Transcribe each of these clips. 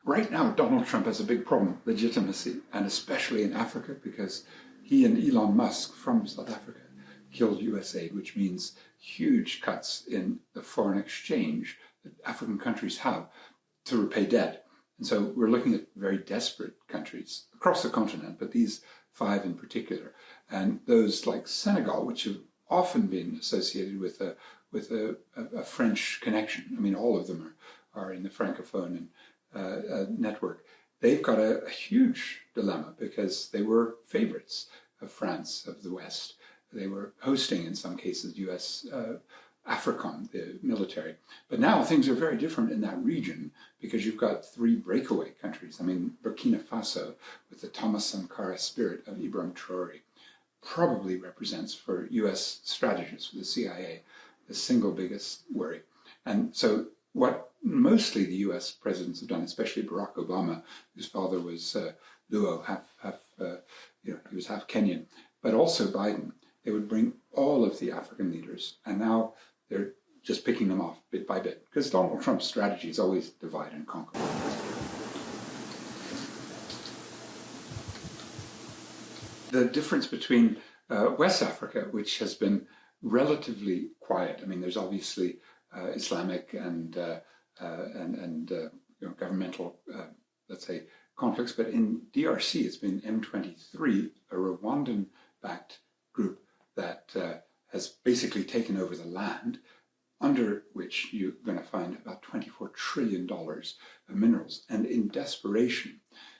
right now, Donald Trump has a big problem, legitimacy, and especially in Africa, because he and Elon Musk from South Africa killed US aid, which means huge cuts in the foreign exchange that African countries have to repay debt. And so we're looking at very desperate countries across the continent, but these 5 in particular. And those like Senegal, which have often been associated with a French connection. I mean, all of them are in the Francophone and network. They've got a huge dilemma because they were favorites of France, of the West. They were hosting, in some cases, US AFRICOM, the military. But now things are very different in that region because you've got 3 breakaway countries. I mean, Burkina Faso, with the Thomas Sankara spirit of Ibrahim Traore, probably represents for US strategists, for the CIA, the single biggest worry. And so what mostly the US presidents have done, especially Barack Obama, whose father was Luo, he was half Kenyan, but also Biden, they would bring all of the African leaders, and now they're just picking them off bit by bit, because Donald Trump's strategy is always divide and conquer. The difference between West Africa, which has been relatively quiet. I mean, there's obviously Islamic and governmental, let's say, conflicts, but in DRC, it's been M23, a Rwandan-backed group that has basically taken over the land, under which you're going to find about $24 trillion of minerals. And in desperation,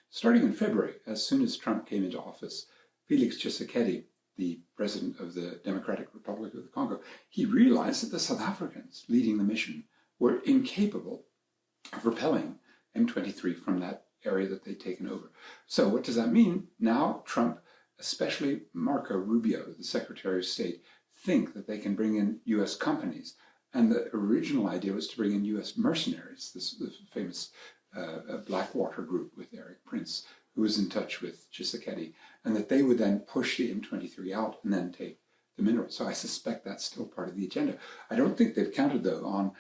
starting in February, as soon as Trump came into office, Felix Tshisekedi, the president of the Democratic Republic of the Congo, he realized that the South Africans leading the mission were incapable of repelling M23 from that area that they'd taken over. So what does that mean? Now Trump, especially Marco Rubio, the Secretary of State, think that they can bring in US companies. And the original idea was to bring in US mercenaries, this famous Blackwater group with Eric Prince, who was in touch with Tshisekedi, and that they would then push the M23 out and then take the minerals. So I suspect that's still part of the agenda. I don't think they've counted, though, on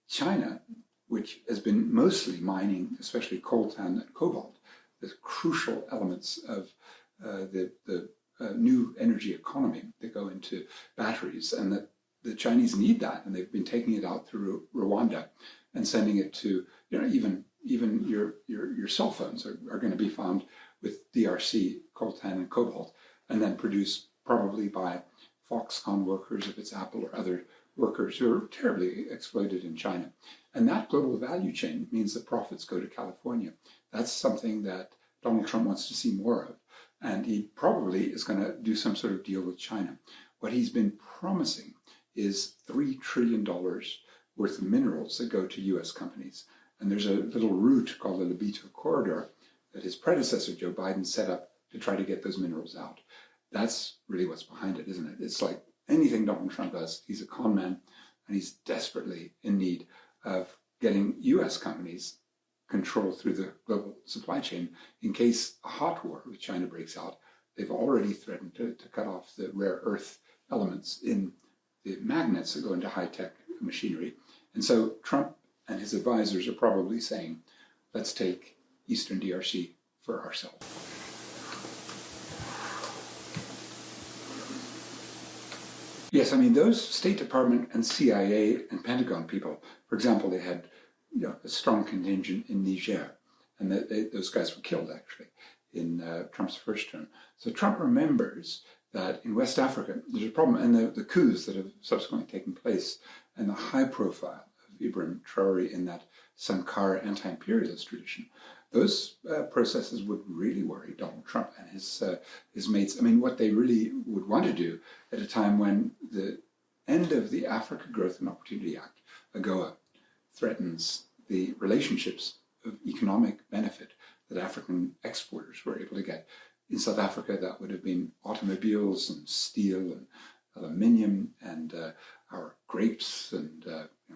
China, which has been mostly mining, especially coltan and cobalt, the crucial elements of the new energy economy that go into batteries, and that the Chinese need that, and they've been taking it out through Rwanda and sending it to, even your cell phones are going to be found with DRC, coltan and cobalt, and then produced probably by Foxconn workers, if it's Apple or other workers who are terribly exploited in China. And that global value chain means that profits go to California. That's something that Donald Trump wants to see more of. And he probably is going to do some sort of deal with China. What he's been promising is $3 trillion worth of minerals that go to US companies. And there's a little route called the Lobito Corridor that his predecessor, Joe Biden, set up to try to get those minerals out. That's really what's behind it, isn't it? It's like anything Donald Trump does, he's a con man, and he's desperately in need of getting US companies control through the global supply chain in case a hot war with China breaks out. They've already threatened to cut off the rare earth elements in the magnets that go into high-tech machinery. And so Trump and his advisors are probably saying, let's take Eastern DRC for ourselves. Yes, I mean, those State Department and CIA and Pentagon people, for example, they had a strong contingent in Niger, and those guys were killed, actually, in Trump's first term. So Trump remembers that in West Africa, there's a problem, and the coups that have subsequently taken place, and the high profile of Ibrahim Traore in that Sankara anti-imperialist tradition, those processes would really worry Donald Trump and his mates. I mean, what they really would want to do at a time when the end of the Africa Growth and Opportunity Act, AGOA, threatens the relationships of economic benefit that African exporters were able to get. In South Africa, that would have been automobiles and steel and aluminium and our grapes and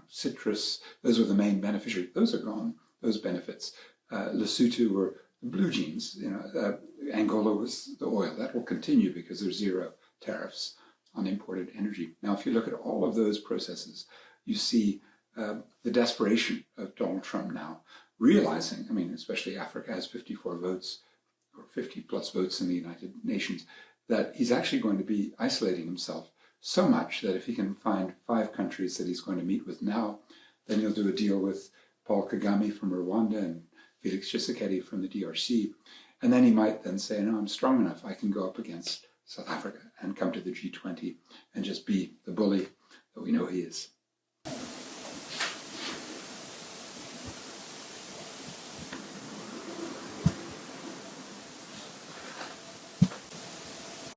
citrus. Those were the main beneficiaries. Those are gone, those benefits. Lesotho were the blue jeans. Angola was the oil. That will continue because there's zero tariffs on imported energy. Now, if you look at all of those processes, you see the desperation of Donald Trump now, realizing, I mean, especially Africa has 54 votes, or 50 plus votes in the United Nations, that he's actually going to be isolating himself so much that if he can find 5 countries that he's going to meet with now, then he'll do a deal with Paul Kagame from Rwanda and Felix Tshisekedi from the DRC. And then he might then say, no, I'm strong enough. I can go up against South Africa and come to the G20 and just be the bully that we know he is.